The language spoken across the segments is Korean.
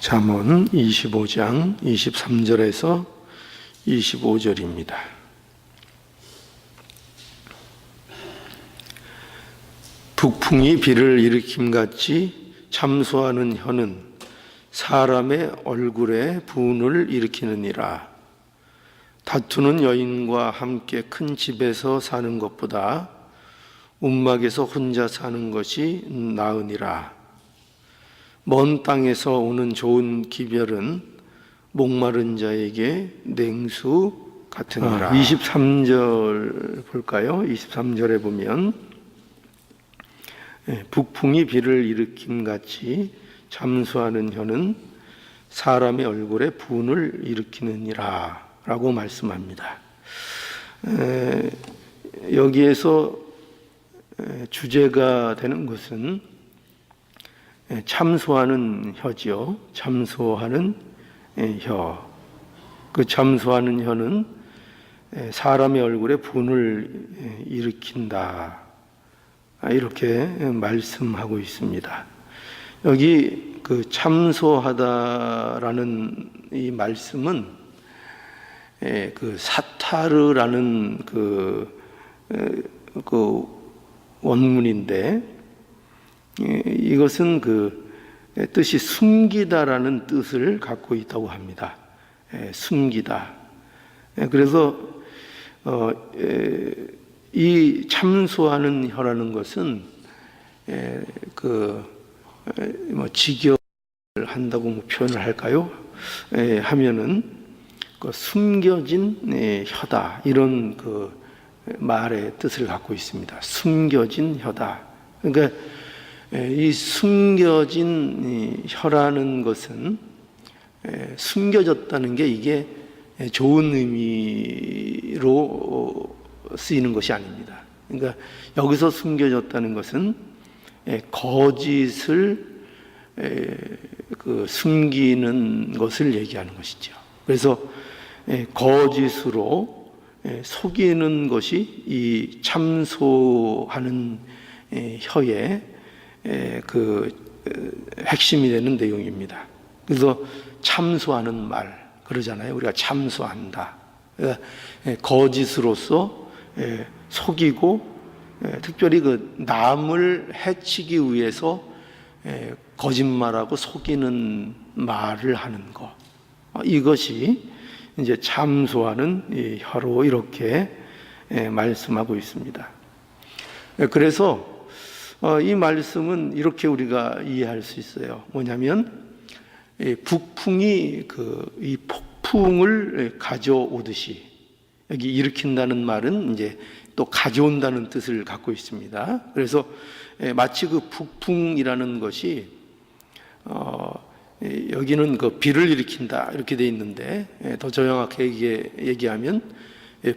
잠언 25장 23절에서 25절입니다. 북풍이 비를 일으킴같이 참소하는 혀는 사람의 얼굴에 분을 일으키느니라. 다투는 여인과 함께 큰 집에서 사는 것보다 움막에서 혼자 사는 것이 나으니라. 먼 땅에서 오는 좋은 기별은 목마른 자에게 냉수 같으니라. 23절 볼까요? 23절에 보면 북풍이 비를 일으킴같이 참소하는 혀는 사람의 얼굴에 분을 일으키느니라 라고 말씀합니다. 여기에서 주제가 되는 것은 참소하는 혀지요. 참소하는 혀. 그 참소하는 혀는 사람의 얼굴에 분을 일으킨다. 이렇게 말씀하고 있습니다. 여기 그 참소하다라는 이 말씀은 그 사타르라는 그 원문인데 이것은 그 뜻이 숨기다라는 뜻을 갖고 있다고 합니다. 숨기다. 그래서 이 참소하는 혀라는 것은 직역을 한다고 표현을 할까요? 하면은 그 숨겨진 혀다 이런 그 말의 뜻을 갖고 있습니다. 숨겨진 혀다. 그러니까 이 숨겨진 혀라는 것은 숨겨졌다는 게 이게 좋은 의미로 쓰이는 것이 아닙니다. 그러니까 여기서 숨겨졌다는 것은 거짓을 숨기는 것을 얘기하는 것이죠. 그래서 거짓으로 속이는 것이 이 참소하는 혀의 핵심이 되는 내용입니다. 그래서 참소하는 말 그러잖아요. 우리가 참소한다. 그러니까 거짓으로서 속이고 특별히 그 남을 해치기 위해서 거짓말하고 속이는 말을 하는 것. 이것이 이제 참소하는 이 혀로 이렇게 말씀하고 있습니다. 그래서 이 말씀은 이렇게 우리가 이해할 수 있어요. 뭐냐면 북풍이 이 폭풍을 가져오듯이 여기 일으킨다는 말은 이제 또 가져온다는 뜻을 갖고 있습니다. 그래서 마치 그 북풍이라는 것이 여기는 그 비를 일으킨다 이렇게 돼 있는데 더 정확하게 얘기하면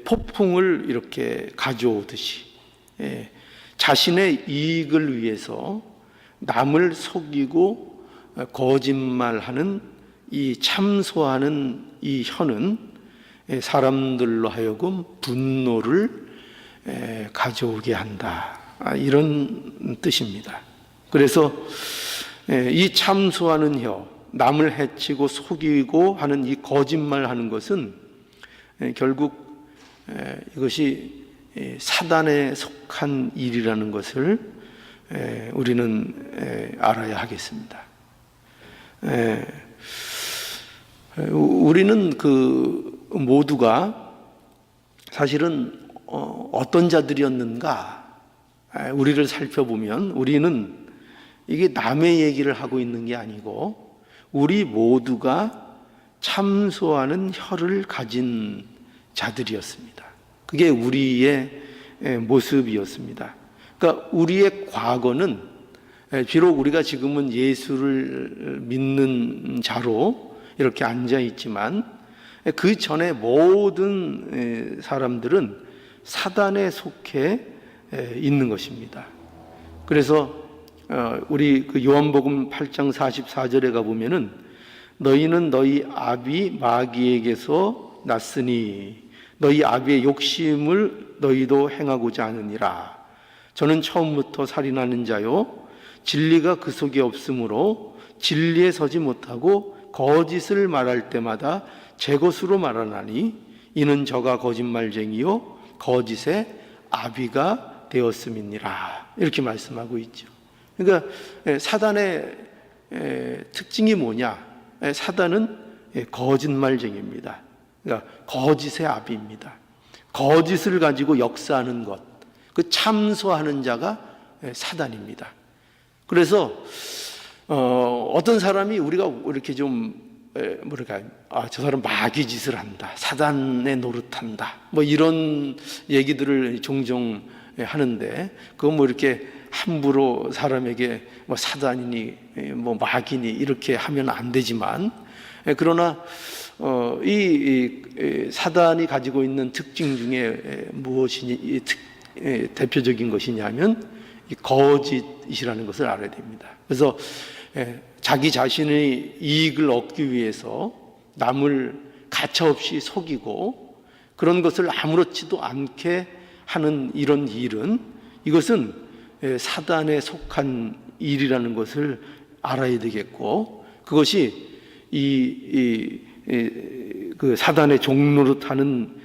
폭풍을 이렇게 가져오듯이 자신의 이익을 위해서 남을 속이고 거짓말하는 이 참소하는 이 혀는 사람들로 하여금 분노를 가져오게 한다. 이런 뜻입니다. 그래서 이 참소하는 혀, 남을 해치고 속이고 하는 이 거짓말하는 것은 결국 이것이 사단에 속한 일이라는 것을 우리는 알아야 하겠습니다. 우리는 그 모두가 사실은 어떤 자들이었는가 우리를 살펴보면 우리는 이게 남의 얘기를 하고 있는 게 아니고 우리 모두가 참소하는 혀를 가진 자들이었습니다. 그게 우리의 모습이었습니다. 그러니까 우리의 과거는 비록 우리가 지금은 예수를 믿는 자로 이렇게 앉아 있지만 그 전에 모든 사람들은 사단에 속해 있는 것입니다. 그래서 우리 그 요한복음 8장 44절에 가보면은 너희는 너희 아비 마귀에게서 났으니 너희 아비의 욕심을 너희도 행하고자 하느니라. 저는 처음부터 살인하는 자요 진리가 그 속에 없으므로 진리에 서지 못하고 거짓을 말할 때마다 제 것으로 말하나니 이는 저가 거짓말쟁이요 거짓의 아비가 되었음이니라. 이렇게 말씀하고 있죠. 그러니까 사단의 특징이 뭐냐? 사단은 거짓말쟁이입니다. 그러니까 거짓의 아비입니다. 거짓을 가지고 역사하는 것, 그 참소하는 자가 사단입니다. 그래서 어떤 사람이 우리가 이렇게 좀 저 사람 마귀 짓을 한다, 사단의 노릇한다, 뭐 이런 얘기들을 종종 하는데, 그건 뭐 이렇게 함부로 사람에게 뭐 사단이니 뭐 마귀니 이렇게 하면 안 되지만, 그러나 이 사단이 가지고 있는 특징 중에 무엇이 대표적인 것이냐면 이 거짓이라는 것을 알아야 됩니다. 그래서 자기 자신의 이익을 얻기 위해서 남을 가차없이 속이고 그런 것을 아무렇지도 않게 하는 이런 일은, 이것은 사단에 속한 일이라는 것을 알아야 되겠고, 그것이 그 사단의 종노릇하는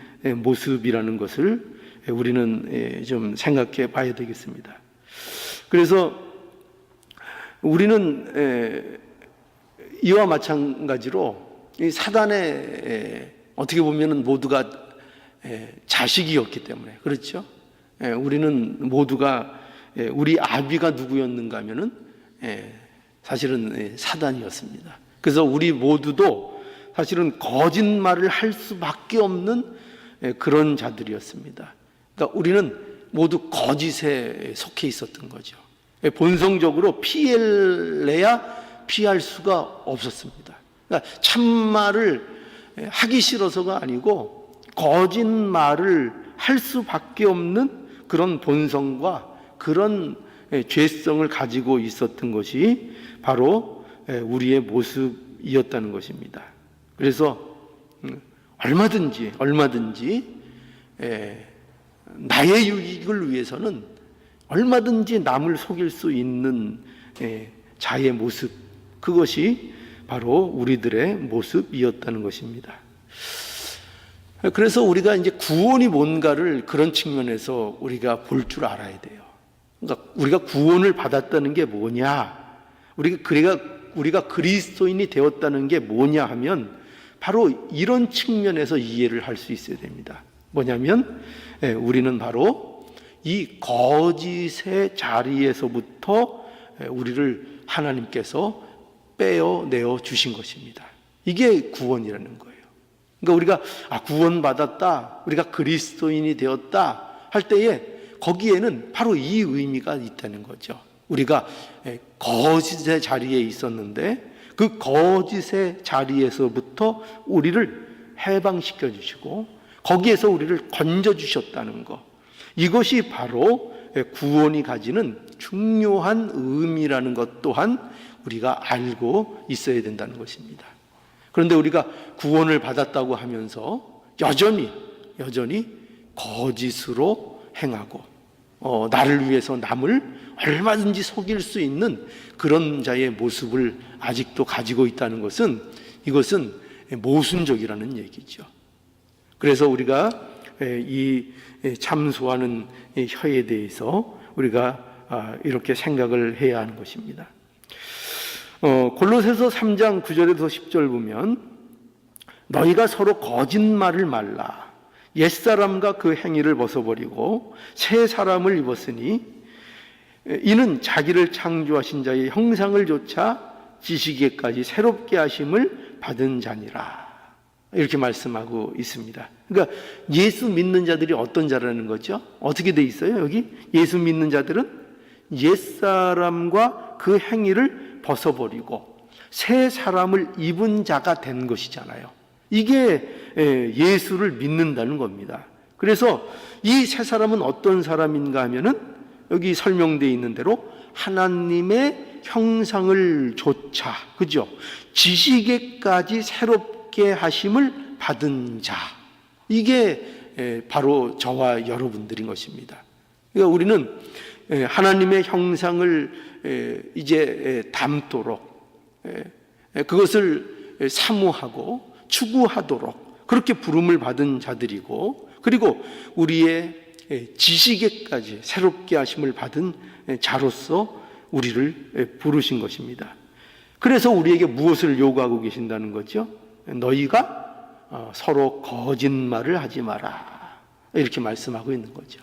모습이라는 것을 우리는 좀 생각해 봐야 되겠습니다. 그래서 우리는 이와 마찬가지로 이 사단의 어떻게 보면 모두가 자식이었기 때문에, 그렇죠? 우리는 모두가 우리 아비가 누구였는가 하면은 사실은 사단이었습니다. 그래서 우리 모두도 사실은 거짓말을 할 수밖에 없는 그런 자들이었습니다. 그러니까 우리는 모두 거짓에 속해 있었던 거죠. 본성적으로 피해내야 피할 수가 없었습니다. 그러니까 참말을 하기 싫어서가 아니고 거짓말을 할 수밖에 없는 그런 본성과 그런 죄성을 가지고 있었던 것이 바로 우리의 모습이었다는 것입니다. 그래서 얼마든지 나의 유익을 위해서는 얼마든지 남을 속일 수 있는 자의 모습, 그것이 바로 우리들의 모습이었다는 것입니다. 그래서 우리가 이제 구원이 뭔가를 그런 측면에서 우리가 볼 줄 알아야 돼요. 그러니까 우리가 구원을 받았다는 게 뭐냐, 우리가 그리스도인이 되었다는 게 뭐냐 하면 바로 이런 측면에서 이해를 할 수 있어야 됩니다. 뭐냐면 우리는 바로 이 거짓의 자리에서부터 우리를 하나님께서 빼어내어 주신 것입니다. 이게 구원이라는 거예요. 그러니까 우리가 구원받았다, 우리가 그리스도인이 되었다 할 때에 거기에는 바로 이 의미가 있다는 거죠. 우리가 거짓의 자리에 있었는데 그 거짓의 자리에서부터 우리를 해방시켜 주시고 거기에서 우리를 건져 주셨다는 것, 이것이 바로 구원이 가지는 중요한 의미라는 것 또한 우리가 알고 있어야 된다는 것입니다. 그런데 우리가 구원을 받았다고 하면서 여전히 거짓으로 행하고 나를 위해서 남을 얼마든지 속일 수 있는 그런 자의 모습을 아직도 가지고 있다는 것은, 이것은 모순적이라는 얘기죠. 그래서 우리가 이 참소하는 혀에 대해서 우리가 이렇게 생각을 해야 하는 것입니다. 골로새서 3장 9절에서 10절 보면 너희가 서로 거짓말을 말라. 옛사람과 그 행위를 벗어버리고 새 사람을 입었으니 이는 자기를 창조하신 자의 형상을 조차 지시기까지 새롭게 하심을 받은 자니라. 이렇게 말씀하고 있습니다. 그러니까 예수 믿는 자들이 어떤 자라는 거죠? 어떻게 돼 있어요? 여기 예수 믿는 자들은 옛사람과 그 행위를 벗어버리고 새 사람을 입은 자가 된 것이잖아요. 이게 예수를 믿는다는 겁니다. 그래서 이 새 사람은 어떤 사람인가 하면은 여기 설명되어 있는 대로 하나님의 형상을 조차, 그죠? 지식에까지 새롭게 하심을 받은 자, 이게 바로 저와 여러분들인 것입니다. 그러니까 우리는 하나님의 형상을 이제 담도록 그것을 사모하고 추구하도록 그렇게 부름을 받은 자들이고, 그리고 우리의 지식에까지 새롭게 하심을 받은 자로서 우리를 부르신 것입니다. 그래서 우리에게 무엇을 요구하고 계신다는 거죠? 너희가 서로 거짓말을 하지 마라, 이렇게 말씀하고 있는 거죠.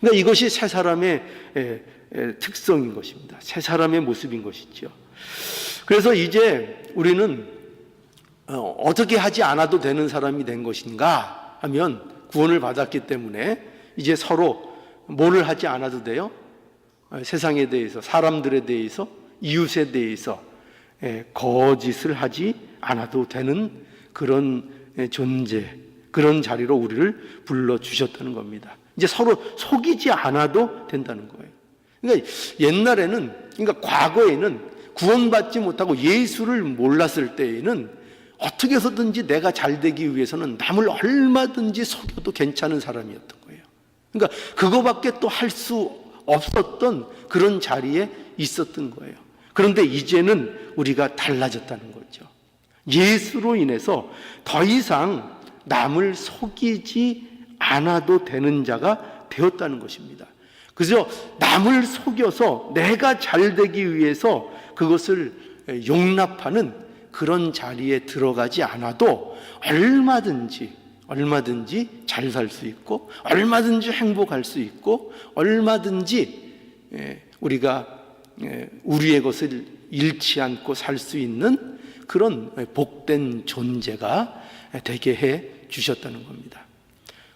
그러니까 이것이 새 사람의 특성인 것입니다. 새 사람의 모습인 것이죠. 그래서 이제 우리는 어떻게 하지 않아도 되는 사람이 된 것인가 하면, 구원을 받았기 때문에 이제 서로 뭐를 하지 않아도 돼요? 세상에 대해서, 사람들에 대해서, 이웃에 대해서 거짓을 하지 않아도 되는 그런 존재, 그런 자리로 우리를 불러주셨다는 겁니다. 이제 서로 속이지 않아도 된다는 거예요. 그러니까 옛날에는, 그러니까 과거에는 구원받지 못하고 예수를 몰랐을 때에는 어떻게 해서든지 내가 잘 되기 위해서는 남을 얼마든지 속여도 괜찮은 사람이었던 거예요. 그러니까 그거밖에 또 할 수 없었던 그런 자리에 있었던 거예요. 그런데 이제는 우리가 달라졌다는 거죠. 예수로 인해서 더 이상 남을 속이지 않아도 되는 자가 되었다는 것입니다. 그래서 남을 속여서 내가 잘 되기 위해서 그것을 용납하는 그런 자리에 들어가지 않아도 얼마든지 잘 살 수 있고, 얼마든지 행복할 수 있고, 얼마든지 우리가 우리의 것을 잃지 않고 살 수 있는 그런 복된 존재가 되게 해 주셨다는 겁니다.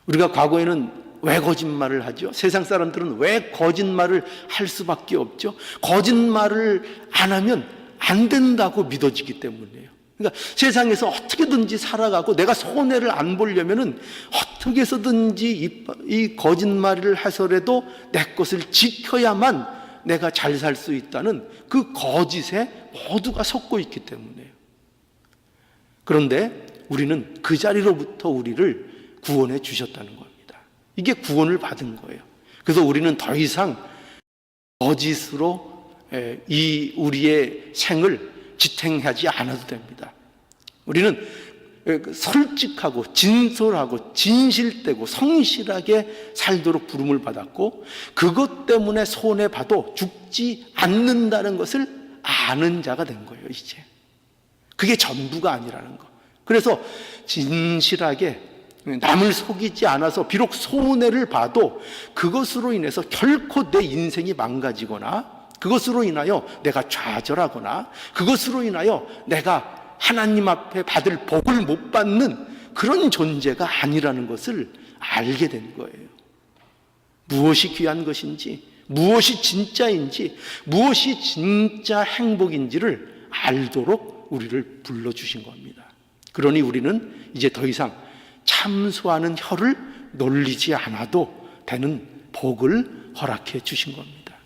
우리가 과거에는 왜 거짓말을 하죠? 세상 사람들은 왜 거짓말을 할 수밖에 없죠? 거짓말을 안 하면 안 된다고 믿어지기 때문이에요. 그러니까 세상에서 어떻게든지 살아가고 내가 손해를 안 보려면은 어떻게 해서든지 이 거짓말을 해서라도 내 것을 지켜야만 내가 잘 살 수 있다는 그 거짓에 모두가 속고 있기 때문이에요. 그런데 우리는 그 자리로부터 우리를 구원해 주셨다는 겁니다. 이게 구원을 받은 거예요. 그래서 우리는 더 이상 거짓으로 이 우리의 생을 지탱하지 않아도 됩니다. 우리는 솔직하고 진솔하고 진실되고 성실하게 살도록 부름을 받았고, 그것 때문에 손해봐도 죽지 않는다는 것을 아는 자가 된 거예요. 이제 그게 전부가 아니라는 거. 그래서 진실하게 남을 속이지 않아서 비록 손해를 봐도 그것으로 인해서 결코 내 인생이 망가지거나, 그것으로 인하여 내가 좌절하거나, 그것으로 인하여 내가 하나님 앞에 받을 복을 못 받는 그런 존재가 아니라는 것을 알게 된 거예요. 무엇이 귀한 것인지, 무엇이 진짜인지, 무엇이 진짜 행복인지를 알도록 우리를 불러주신 겁니다. 그러니 우리는 이제 더 이상 참소하는 혀를 놀리지 않아도 되는 복을 허락해 주신 겁니다.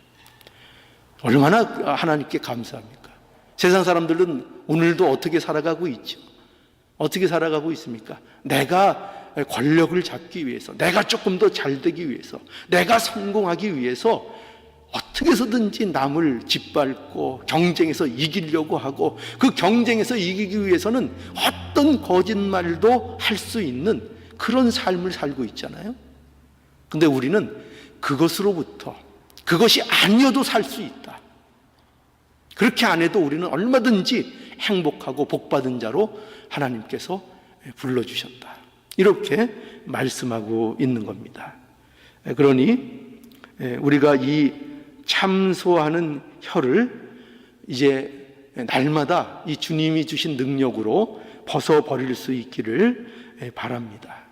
얼마나 하나님께 감사합니까? 세상 사람들은 오늘도 어떻게 살아가고 있죠? 어떻게 살아가고 있습니까? 내가 권력을 잡기 위해서, 내가 조금 더 잘 되기 위해서, 내가 성공하기 위해서 어떻게 해서든지 남을 짓밟고 경쟁에서 이기려고 하고, 그 경쟁에서 이기기 위해서는 어떤 거짓말도 할 수 있는 그런 삶을 살고 있잖아요. 근데 우리는 그것으로부터, 그것이 아니어도 살 수 있다, 그렇게 안 해도 우리는 얼마든지 행복하고 복받은 자로 하나님께서 불러주셨다, 이렇게 말씀하고 있는 겁니다. 그러니 우리가 이 참소하는 혀를 이제 날마다 이 주님이 주신 능력으로 벗어버릴 수 있기를 바랍니다.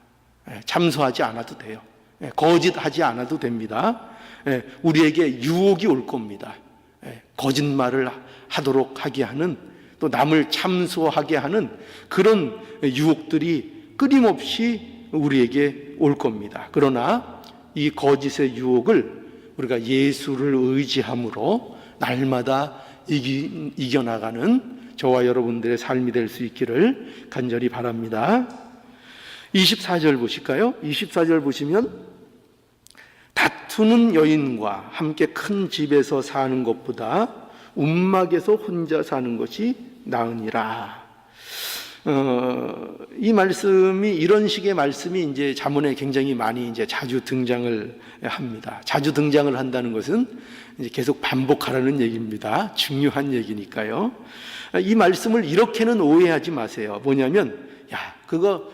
참소하지 않아도 돼요. 거짓하지 않아도 됩니다. 우리에게 유혹이 올 겁니다. 거짓말을 하도록 하게 하는, 또 남을 참소하게 하는 그런 유혹들이 끊임없이 우리에게 올 겁니다. 그러나 이 거짓의 유혹을 우리가 예수를 의지함으로 날마다 이겨나가는 저와 여러분들의 삶이 될 수 있기를 간절히 바랍니다. 24절 보실까요? 24절 보시면, 다투는 여인과 함께 큰 집에서 사는 것보다 움막에서 혼자 사는 것이 나으니라. 이 말씀이, 이런 식의 말씀이 이제 자문에 굉장히 많이 이제 자주 등장을 합니다. 자주 등장을 한다는 것은 이제 계속 반복하라는 얘기입니다. 중요한 얘기니까요. 이 말씀을 이렇게는 오해하지 마세요. 뭐냐면, 야, 그거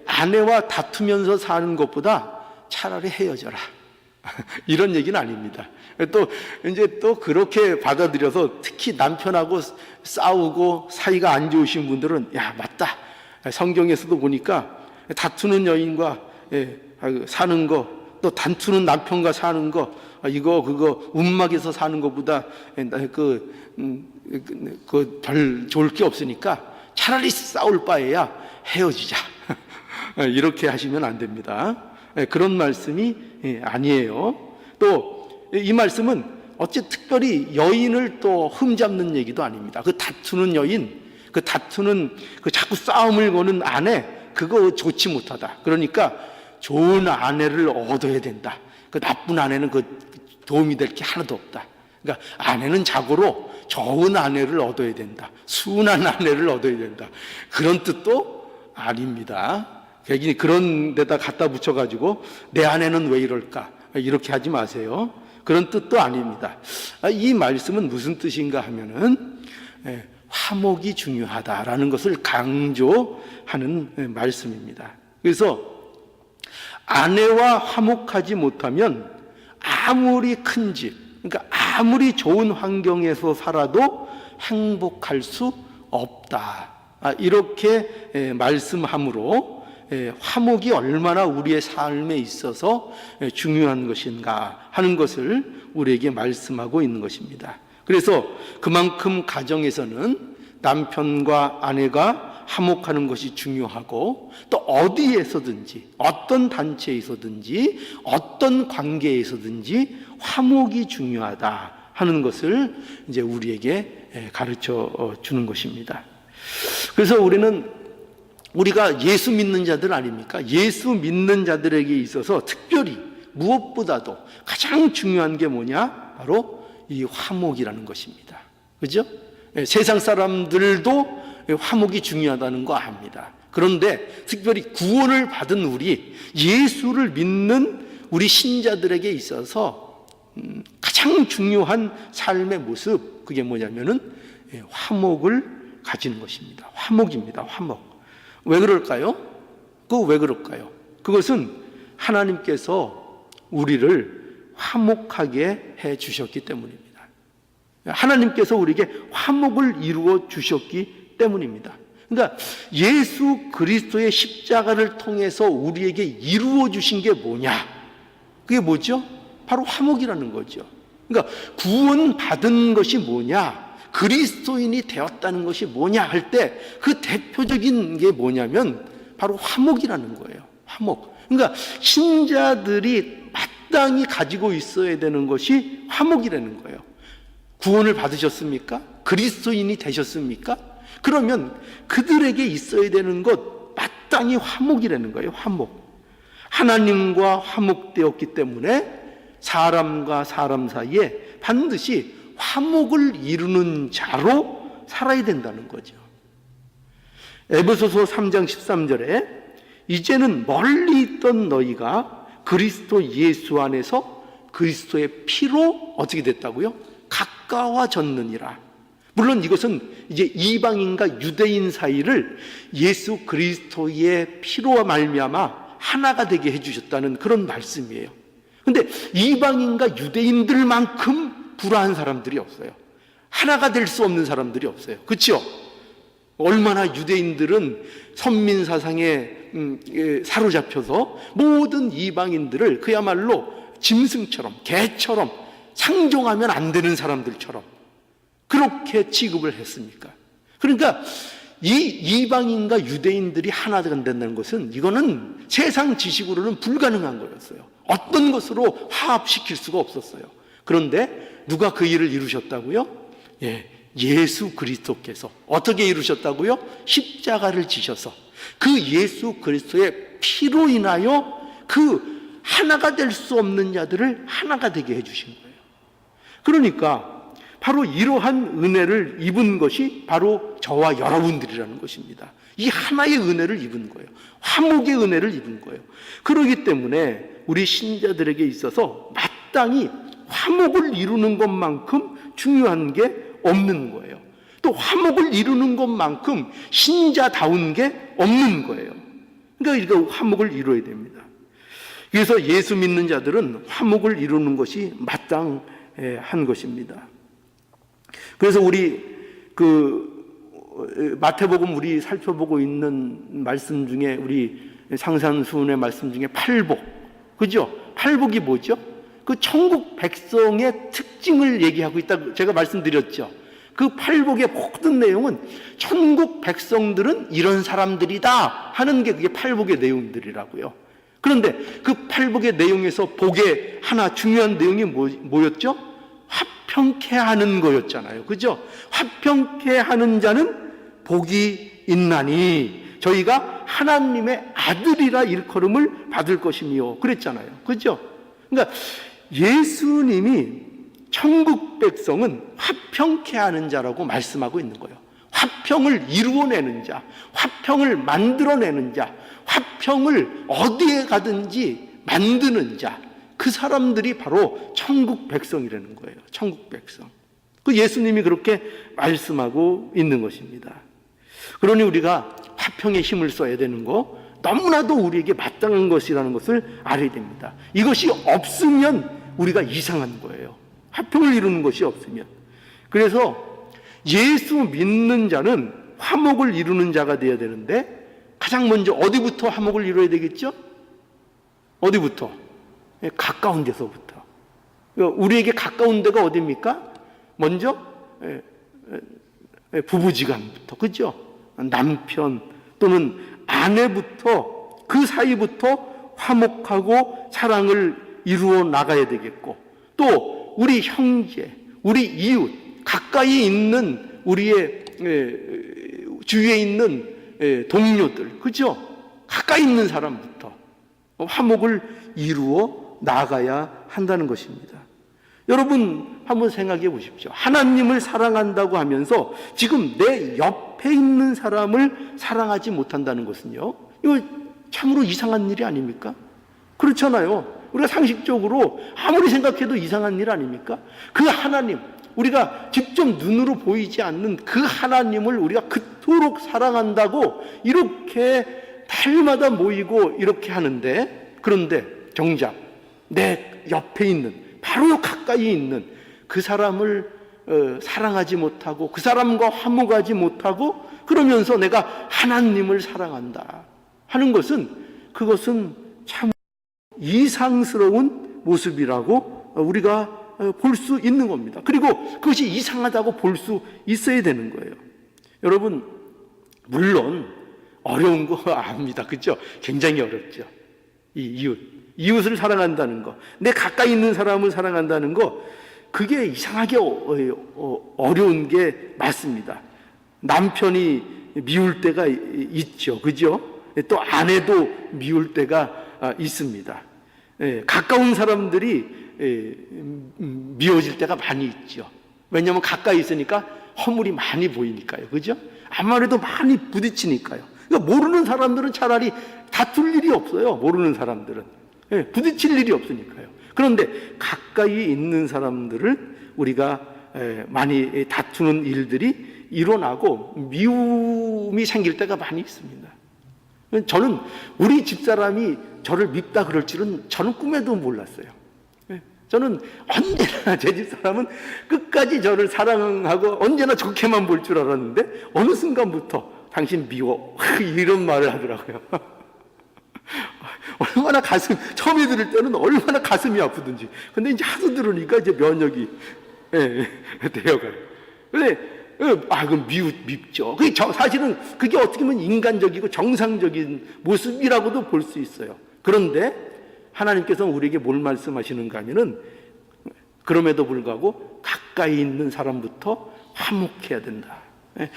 아내와 다투면서 사는 것보다 차라리 헤어져라. 이런 얘기는 아닙니다. 또 이제 또 그렇게 받아들여서 특히 남편하고 싸우고 사이가 안 좋으신 분들은, 야, 맞다. 성경에서도 보니까 다투는 여인과 사는 거, 또 다투는 남편과 사는 거, 그거 움막에서 사는 것보다 별 좋을 게 없으니까 차라리 싸울 바에야 헤어지자. 이렇게 하시면 안 됩니다. 그런 말씀이 아니에요. 또 이 말씀은 어째 특별히 여인을 또 흠잡는 얘기도 아닙니다. 그 다투는 여인, 그 다투는 그 자꾸 싸움을 거는 아내, 그거 좋지 못하다. 그러니까 좋은 아내를 얻어야 된다. 그 나쁜 아내는 그 도움이 될 게 하나도 없다. 그러니까 아내는 자고로 좋은 아내를 얻어야 된다. 순한 아내를 얻어야 된다. 그런 뜻도 아닙니다. 괜히 그런 데다 갖다 붙여가지고 내 아내는 왜 이럴까? 이렇게 하지 마세요. 그런 뜻도 아닙니다. 이 말씀은 무슨 뜻인가 하면은 화목이 중요하다라는 것을 강조하는 말씀입니다. 그래서 아내와 화목하지 못하면 아무리 큰 집, 그러니까 아무리 좋은 환경에서 살아도 행복할 수 없다. 이렇게 말씀함으로 화목이 얼마나 우리의 삶에 있어서 중요한 것인가 하는 것을 우리에게 말씀하고 있는 것입니다. 그래서 그만큼 가정에서는 남편과 아내가 화목하는 것이 중요하고, 또 어디에서든지, 어떤 단체에서든지, 어떤 관계에서든지 화목이 중요하다 하는 것을 이제 우리에게 가르쳐 주는 것입니다. 그래서 우리가 예수 믿는 자들 아닙니까? 예수 믿는 자들에게 있어서 특별히 무엇보다도 가장 중요한 게 뭐냐? 바로 이 화목이라는 것입니다. 그죠? 세상 사람들도 화목이 중요하다는 거 압니다. 그런데 특별히 구원을 받은 우리, 예수를 믿는 우리 신자들에게 있어서 가장 중요한 삶의 모습, 그게 뭐냐면은 화목을 가지는 것입니다. 화목입니다. 화목. 왜 그럴까요? 왜 그럴까요? 그것은 하나님께서 우리를 화목하게 해 주셨기 때문입니다. 하나님께서 우리에게 화목을 이루어 주셨기 때문입니다. 그러니까 예수 그리스도의 십자가를 통해서 우리에게 이루어 주신 게 뭐냐? 그게 뭐죠? 바로 화목이라는 거죠. 그러니까 구원받은 것이 뭐냐? 그리스도인이 되었다는 것이 뭐냐 할 때 그 대표적인 게 뭐냐면 바로 화목이라는 거예요. 화목. 그러니까 신자들이 마땅히 가지고 있어야 되는 것이 화목이라는 거예요. 구원을 받으셨습니까? 그리스도인이 되셨습니까? 그러면 그들에게 있어야 되는 것 마땅히 화목이라는 거예요. 화목. 하나님과 화목되었기 때문에 사람과 사람 사이에 반드시 화목을 이루는 자로 살아야 된다는 거죠. 에베소서 3장 13절에 이제는 멀리 있던 너희가 그리스도 예수 안에서 그리스도의 피로 어떻게 됐다고요? 가까워졌느니라. 물론 이것은 이제 이방인과 유대인 사이를 예수 그리스도의 피로 말미암아 하나가 되게 해주셨다는 그런 말씀이에요. 근데 이방인과 유대인들만큼 불화한 사람들이 없어요. 하나가 될 수 없는 사람들이 없어요. 그렇죠? 얼마나 유대인들은 선민 사상에 사로잡혀서 모든 이방인들을 그야말로 짐승처럼, 개처럼, 상종하면 안 되는 사람들처럼 그렇게 취급을 했습니까? 그러니까 이 이방인과 유대인들이 하나가 된다는 것은, 이거는 세상 지식으로는 불가능한 거였어요. 어떤 것으로 화합시킬 수가 없었어요. 그런데 누가 그 일을 이루셨다고요? 예수 그리스도께서 어떻게 이루셨다고요? 십자가를 지셔서 그 예수 그리스도의 피로 인하여 그 하나가 될 수 없는 자들을 하나가 되게 해주신 거예요. 그러니까 바로 이러한 은혜를 입은 것이 바로 저와 여러분들이라는 것입니다. 이 하나의 은혜를 입은 거예요. 화목의 은혜를 입은 거예요. 그렇기 때문에 우리 신자들에게 있어서 마땅히 화목을 이루는 것만큼 중요한 게 없는 거예요. 또 화목을 이루는 것만큼 신자다운 게 없는 거예요. 그러니까 화목을 이루어야 됩니다. 그래서 예수 믿는 자들은 화목을 이루는 것이 마땅한 것입니다. 그래서 우리 마태복음 우리 살펴보고 있는 말씀 중에 우리 상산수훈의 말씀 중에 팔복, 그죠? 팔복이 뭐죠? 그 천국 백성의 특징을 얘기하고 있다고 제가 말씀드렸죠. 그 팔복의 모든 내용은 천국 백성들은 이런 사람들이다 하는 게 그게 팔복의 내용들이라고요. 그런데 그 팔복의 내용에서 복의 하나 중요한 내용이 뭐였죠? 화평케 하는 거였잖아요. 그죠? 화평케 하는 자는 복이 있나니 저희가 하나님의 아들이라 일컬음을 받을 것이며 그랬잖아요. 그죠? 그러니까 예수님이 천국 백성은 화평케 하는 자라고 말씀하고 있는 거예요. 화평을 이루어내는 자, 화평을 만들어내는 자, 화평을 어디에 가든지 만드는 자, 그 사람들이 바로 천국 백성이라는 거예요. 천국 백성. 그 예수님이 그렇게 말씀하고 있는 것입니다. 그러니 우리가 화평에 힘을 써야 되는 거 너무나도 우리에게 마땅한 것이라는 것을 알아야 됩니다. 이것이 없으면 우리가 이상한 거예요. 화평을 이루는 것이 없으면. 그래서 예수 믿는 자는 화목을 이루는 자가 되어야 되는데 가장 먼저 어디부터 화목을 이루어야 되겠죠? 어디부터? 가까운 데서부터. 우리에게 가까운 데가 어디입니까? 먼저 부부지간부터, 그죠? 남편 또는 아내부터, 그 사이부터 화목하고 사랑을 이루어 나가야 되겠고, 또 우리 형제, 우리 이웃, 가까이 있는 우리의 주위에 있는 동료들, 그죠? 가까이 있는 사람부터 화목을 이루어 나가야 한다는 것입니다. 여러분 한번 생각해 보십시오. 하나님을 사랑한다고 하면서 지금 내 옆에 있는 사람을 사랑하지 못한다는 것은요, 이거 참으로 이상한 일이 아닙니까? 그렇잖아요. 우리가 상식적으로 아무리 생각해도 이상한 일 아닙니까? 그 하나님, 우리가 직접 눈으로 보이지 않는 그 하나님을 우리가 그토록 사랑한다고 이렇게 달마다 모이고 이렇게 하는데, 그런데 정작 내 옆에 있는, 바로 가까이 있는 그 사람을 사랑하지 못하고 그 사람과 화목하지 못하고 그러면서 내가 하나님을 사랑한다 하는 것은, 그것은 참 이상스러운 모습이라고 우리가 볼 수 있는 겁니다. 그리고 그것이 이상하다고 볼 수 있어야 되는 거예요. 여러분, 물론 어려운 거 압니다. 그렇죠? 굉장히 어렵죠. 이웃을 사랑한다는 거, 내 가까이 있는 사람을 사랑한다는 거, 그게 이상하게 어려운 게 맞습니다. 남편이 미울 때가 있죠. 그죠? 또 아내도 미울 때가 있습니다. 가까운 사람들이 미워질 때가 많이 있죠. 왜냐하면 가까이 있으니까 허물이 많이 보이니까요. 그죠? 아무래도 많이 부딪히니까요. 그러니까 모르는 사람들은 차라리 다툴 일이 없어요. 모르는 사람들은. 부딪힐 일이 없으니까요. 그런데 가까이 있는 사람들을 우리가 많이 다투는 일들이 일어나고 미움이 생길 때가 많이 있습니다. 저는 우리 집사람이 저를 밉다 그럴 줄은 저는 꿈에도 몰랐어요. 저는 언제나 제 집사람은 끝까지 저를 사랑하고 언제나 좋게만 볼 줄 알았는데 어느 순간부터 당신 미워 이런 말을 하더라고요. 얼마나 처음에 들을 때는 얼마나 가슴이 아프든지. 근데 이제 하도 들으니까 이제 면역이 되어가요. 근데 그럼 밉죠. 사실은 그게 어떻게 보면 인간적이고 정상적인 모습이라고도 볼 수 있어요. 그런데 하나님께서는 우리에게 뭘 말씀하시는가 하면은, 그럼에도 불구하고 가까이 있는 사람부터 화목해야 된다.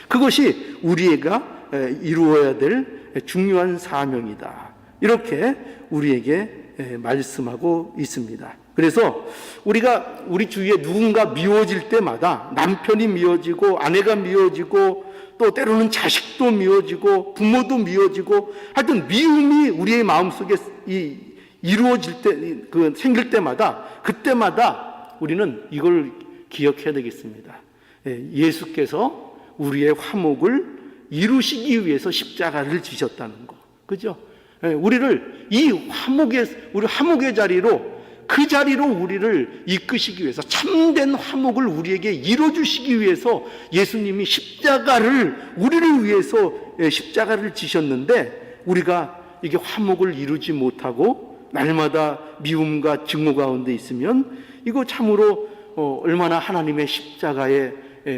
그것이 우리가 이루어야 될 중요한 사명이다. 이렇게 우리에게 말씀하고 있습니다. 그래서 우리가 우리 주위에 누군가 미워질 때마다 남편이 미워지고 아내가 미워지고 또 때로는 자식도 미워지고 부모도 미워지고 하여튼 미움이 우리의 마음속에 이루어질 때 생길 때마다 그때마다 우리는 이걸 기억해야 되겠습니다. 예수께서 우리의 화목을 이루시기 위해서 십자가를 지셨다는 거. 그죠? 우리를 이 화목의 자리로 그 자리로 우리를 이끄시기 위해서 참된 화목을 우리에게 이뤄주시기 위해서 예수님이 우리를 위해서 십자가를 지셨는데 우리가 이게 화목을 이루지 못하고 날마다 미움과 증오 가운데 있으면 이거 참으로 얼마나 하나님의 십자가에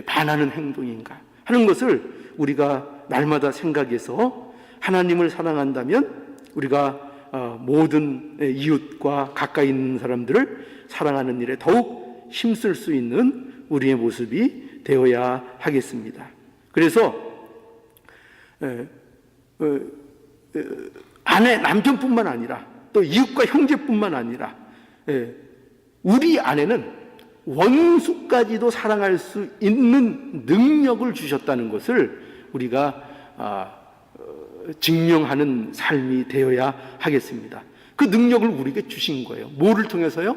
반하는 행동인가 하는 것을 우리가 날마다 생각해서 하나님을 사랑한다면 우리가 모든 이웃과 가까이 있는 사람들을 사랑하는 일에 더욱 힘쓸 수 있는 우리의 모습이 되어야 하겠습니다. 그래서 아내, 남편뿐만 아니라 또 이웃과 형제뿐만 아니라 우리 안에는 원수까지도 사랑할 수 있는 능력을 주셨다는 것을 우리가 증명하는 삶이 되어야 하겠습니다. 그 능력을 우리에게 주신 거예요. 뭐를 통해서요?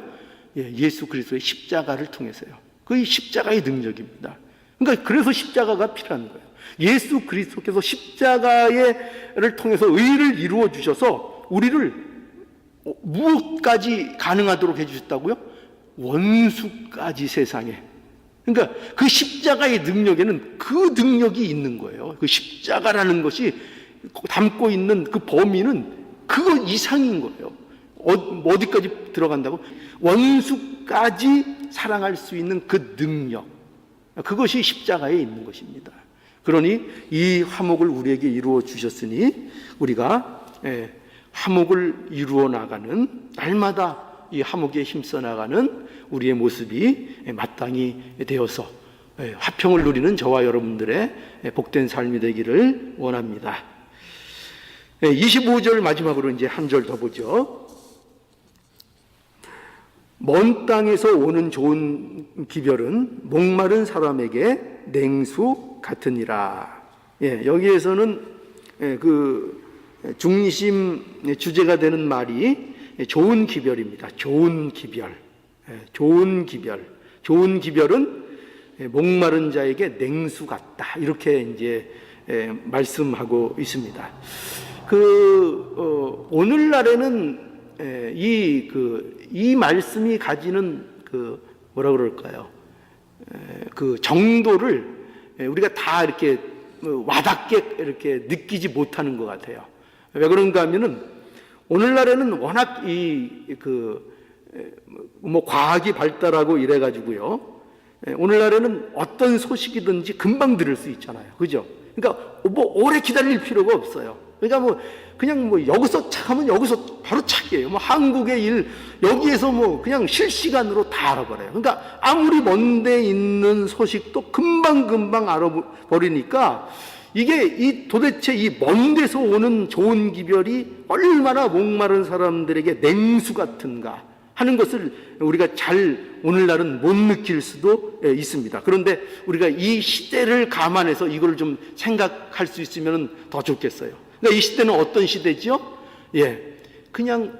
예수 그리스도의 십자가를 통해서요. 그 십자가의 능력입니다. 그러니까 그래서 십자가가 필요한 거예요. 예수 그리스도께서 십자가를 통해서 의를 이루어 주셔서 우리를 무엇까지 가능하도록 해주셨다고요? 원수까지 세상에. 그러니까 그 십자가의 능력에는 그 능력이 있는 거예요. 그 십자가라는 것이 담고 있는 그 범위는 그거 이상인 거예요. 어디까지 들어간다고? 원수까지 사랑할 수 있는 그 능력, 그것이 십자가에 있는 것입니다. 그러니 이 화목을 우리에게 이루어 주셨으니 우리가 화목을 이루어 나가는, 날마다 이 화목에 힘써 나가는 우리의 모습이 마땅히 되어서 화평을 누리는 저와 여러분들의 복된 삶이 되기를 원합니다. 25절 마지막으로 이제 한 절 더 보죠. 먼 땅에서 오는 좋은 기별은 목마른 사람에게 냉수 같으니라. 여기에서는 그 중심 주제가 되는 말이 좋은 기별입니다. 좋은 기별. 좋은 기별. 좋은 기별은 목마른 자에게 냉수 같다. 이렇게 이제 말씀하고 있습니다. 오늘날에는 이 말씀이 가지는 뭐라 그럴까요? 그 정도를 우리가 다 이렇게 와닿게 이렇게 느끼지 못하는 것 같아요. 왜 그런가 하면은 오늘날에는 워낙 과학이 발달하고 이래가지고요. 오늘날에는 어떤 소식이든지 금방 들을 수 있잖아요. 그죠? 그러니까 오래 기다릴 필요가 없어요. 그러니까 그냥 여기서 착하면 여기서 바로 착이에요. 한국의 일, 여기에서 그냥 실시간으로 다 알아버려요. 그러니까 아무리 먼데 있는 소식도 금방 알아버리니까 이게 도대체 이 먼 데서 오는 좋은 기별이 얼마나 목마른 사람들에게 냉수 같은가 하는 것을 우리가 오늘날은 못 느낄 수도 있습니다. 그런데 우리가 이 시대를 감안해서 이걸 좀 생각할 수 있으면 더 좋겠어요. 그러니까 이 시대는 어떤 시대죠? 그냥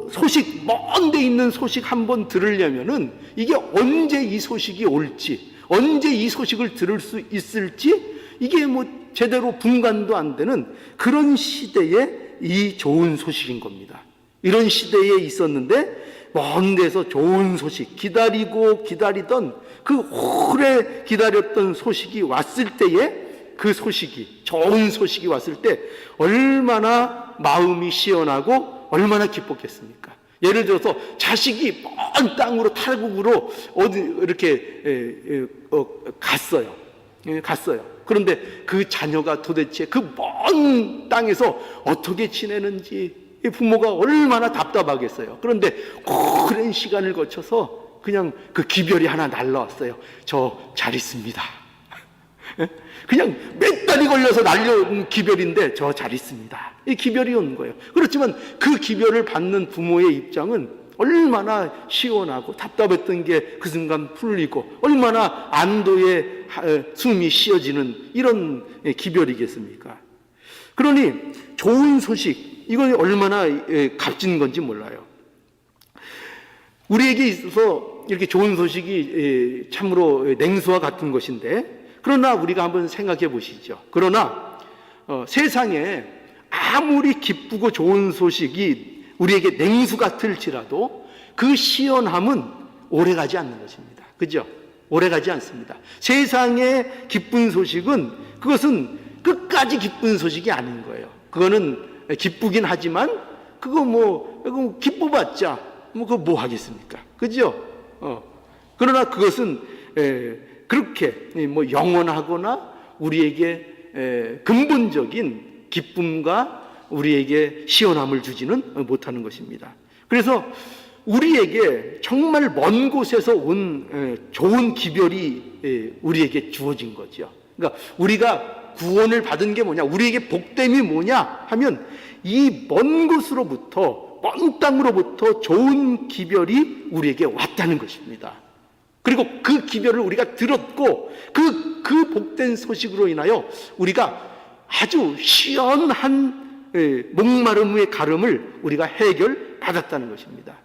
소식, 먼 데 있는 소식 한번 들으려면은 이게 언제 이 소식이 올지, 언제 이 소식을 들을 수 있을지 이게 제대로 분간도 안 되는 그런 시대에 이 좋은 소식인 겁니다. 이런 시대에 있었는데 먼 데서 좋은 소식, 기다리던 그 오래 기다렸던 소식이 왔을 때에 그 소식이, 좋은 소식이 왔을 때 얼마나 마음이 시원하고 얼마나 기뻤겠습니까? 예를 들어서 자식이 먼 땅으로 탈북으로 어디 이렇게 갔어요. 그런데 그 자녀가 도대체 그 먼 땅에서 어떻게 지내는지 부모가 얼마나 답답하겠어요. 그런데 오랜 시간을 거쳐서 그냥 그 기별이 하나 날라왔어요. 저 잘 있습니다. 그냥 몇 달이 걸려서 날려온 기별인데 저 잘 있습니다. 이 기별이 온 거예요. 그렇지만 그 기별을 받는 부모의 입장은 얼마나 시원하고 답답했던 게 그 순간 풀리고 얼마나 안도의 숨이 쉬어지는 이런 기별이겠습니까? 그러니 좋은 소식, 이건 얼마나 값진 건지 몰라요. 우리에게 있어서 이렇게 좋은 소식이 참으로 냉수와 같은 것인데, 그러나 우리가 한번 생각해 보시죠. 그러나 세상에 아무리 기쁘고 좋은 소식이 우리에게 냉수 같을지라도 그 시원함은 오래가지 않는 것입니다. 그죠? 오래가지 않습니다. 세상의 기쁜 소식은, 그것은 끝까지 기쁜 소식이 아닌 거예요. 그거는 기쁘긴 하지만 그거 기뻐봤자 그거 뭐 하겠습니까? 그죠? 그러나 그것은 그렇게 영원하거나 우리에게 근본적인 기쁨과 우리에게 시원함을 주지는 못하는 것입니다. 그래서 우리에게 정말 먼 곳에서 온 좋은 기별이 우리에게 주어진 거죠. 그러니까 우리가 구원을 받은 게 뭐냐, 우리에게 복됨이 뭐냐 하면 이 먼 곳으로부터, 먼 땅으로부터 좋은 기별이 우리에게 왔다는 것입니다. 그리고 그 기별을 우리가 들었고 그 복된 소식으로 인하여 우리가 아주 시원한 목마름의 가름을 우리가 해결받았다는 것입니다.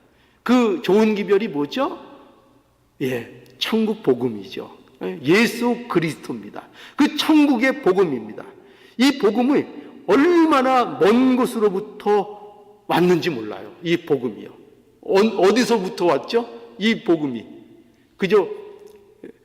그 좋은 기별이 뭐죠? 천국 복음이죠. 예수 그리스도입니다. 그 천국의 복음입니다. 이 복음이 얼마나 먼 곳으로부터 왔는지 몰라요. 이 복음이요. 어디서부터 왔죠? 이 복음이. 그저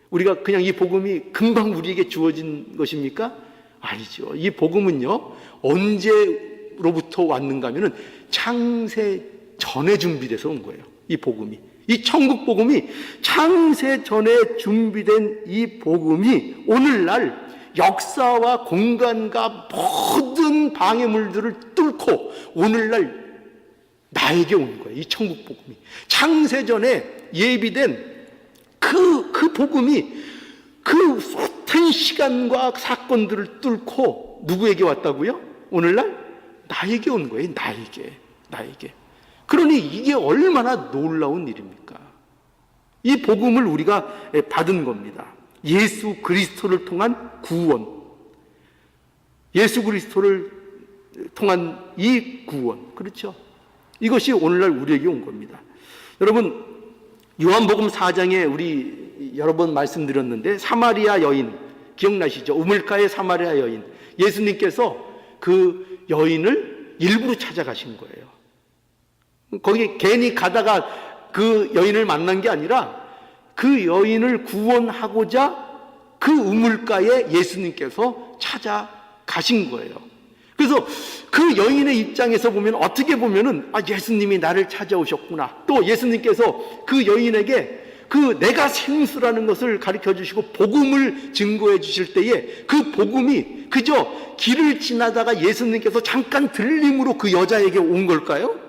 우리가 그냥 이 복음이 금방 우리에게 주어진 것입니까? 아니죠. 이 복음은요, 언제로부터 왔는가 하면은 창세 전에 준비돼서 온 거예요. 이 복음이. 이 천국 복음이 창세 전에 준비된 이 복음이 오늘날 역사와 공간과 모든 방해물들을 뚫고 오늘날 나에게 온 거예요. 이 천국 복음이. 창세 전에 예비된 그 복음이 그 숱한 시간과 사건들을 뚫고 누구에게 왔다고요? 오늘날 나에게 온 거예요. 나에게. 그러니 이게 얼마나 놀라운 일입니까? 이 복음을 우리가 받은 겁니다. 예수 그리스도를 통한 구원, 예수 그리스도를 통한 이 구원, 그렇죠? 이것이 오늘날 우리에게 온 겁니다. 여러분, 요한복음 4장에 우리 여러 번 말씀드렸는데 사마리아 여인 기억나시죠? 우물가의 사마리아 여인, 예수님께서 그 여인을 일부러 찾아가신 거예요. 거기 괜히 가다가 그 여인을 만난 게 아니라 그 여인을 구원하고자 그 우물가에 예수님께서 찾아가신 거예요. 그래서 그 여인의 입장에서 보면, 어떻게 보면은 예수님이 나를 찾아오셨구나. 또 예수님께서 그 여인에게 그 내가 생수라는 것을 가르쳐 주시고 복음을 증거해 주실 때에 그 복음이 그저 길을 지나다가 예수님께서 잠깐 들림으로 그 여자에게 온 걸까요?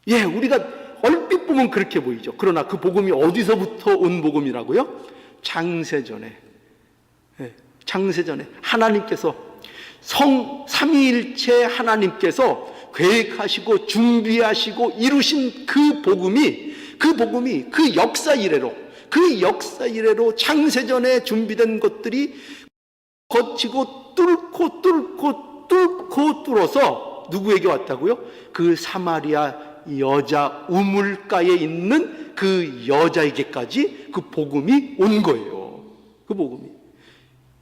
우리가 얼핏 보면 그렇게 보이죠. 그러나 그 복음이 어디서부터 온 복음이라고요? 창세전에 하나님께서 삼위일체 하나님께서 계획하시고 준비하시고 이루신 그 복음이 그 역사 이래로 창세전에 준비된 것들이 거치고 뚫고 뚫어서 누구에게 왔다고요? 그 사마리아 여자 우물가에 있는 그 여자에게까지 그 복음이 온 거예요. 그 복음이.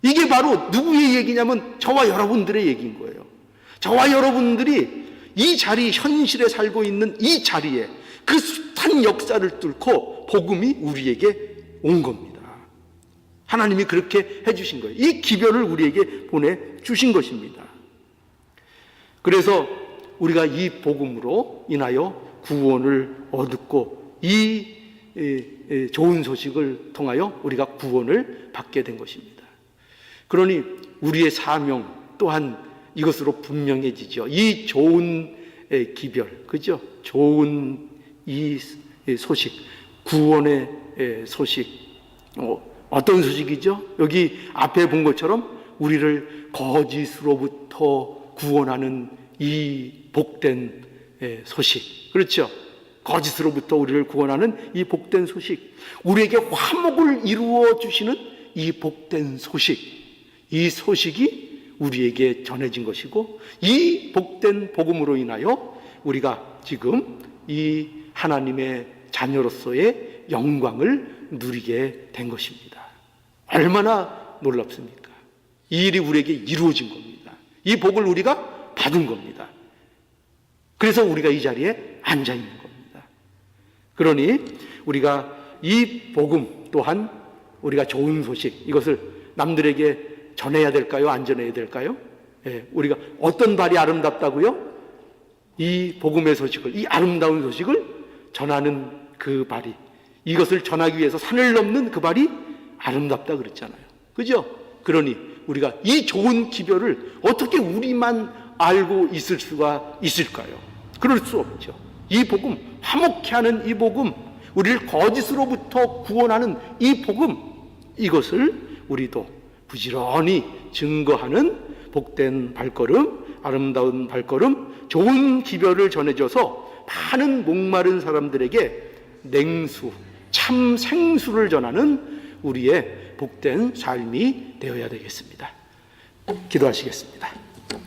이게 바로 누구의 얘기냐면 저와 여러분들의 얘기인 거예요. 저와 여러분들이 이 자리, 현실에 살고 있는 이 자리에 그 숱한 역사를 뚫고 복음이 우리에게 온 겁니다. 하나님이 그렇게 해주신 거예요. 이 기별을 우리에게 보내주신 것입니다. 그래서 우리가 이 복음으로 인하여 구원을 얻고 이 좋은 소식을 통하여 우리가 구원을 받게 된 것입니다. 그러니 우리의 사명 또한 이것으로 분명해지죠. 이 좋은 기별, 그죠? 좋은 이 소식, 구원의 소식, 어떤 소식이죠? 여기 앞에 본 것처럼 우리를 거짓으로부터 구원하는 이 복된 소식. 그렇죠? 거짓으로부터 우리를 구원하는 이 복된 소식. 우리에게 화목을 이루어 주시는 이 복된 소식. 이 소식이 우리에게 전해진 것이고, 이 복된 복음으로 인하여 우리가 지금 이 하나님의 자녀로서의 영광을 누리게 된 것입니다. 얼마나 놀랍습니까? 이 일이 우리에게 이루어진 겁니다. 이 복을 우리가 받은 겁니다. 그래서 우리가 이 자리에 앉아 있는 겁니다. 그러니 우리가 이 복음 또한 우리가 좋은 소식, 이것을 남들에게 전해야 될까요? 안 전해야 될까요? 우리가 어떤 발이 아름답다고요? 이 복음의 소식을, 이 아름다운 소식을 전하는 그 발이, 이것을 전하기 위해서 산을 넘는 그 발이 아름답다 그랬잖아요. 그죠? 그러니 우리가 이 좋은 기별을 어떻게 우리만 알고 있을 수가 있을까요? 그럴 수 없죠. 이 복음, 화목케 하는 이 복음, 우리를 거짓으로부터 구원하는 이 복음, 이것을 우리도 부지런히 증거하는 복된 발걸음, 아름다운 발걸음, 좋은 기별을 전해줘서 많은 목마른 사람들에게 냉수, 참 생수를 전하는 우리의 복된 삶이 되어야 되겠습니다. 기도하시겠습니다.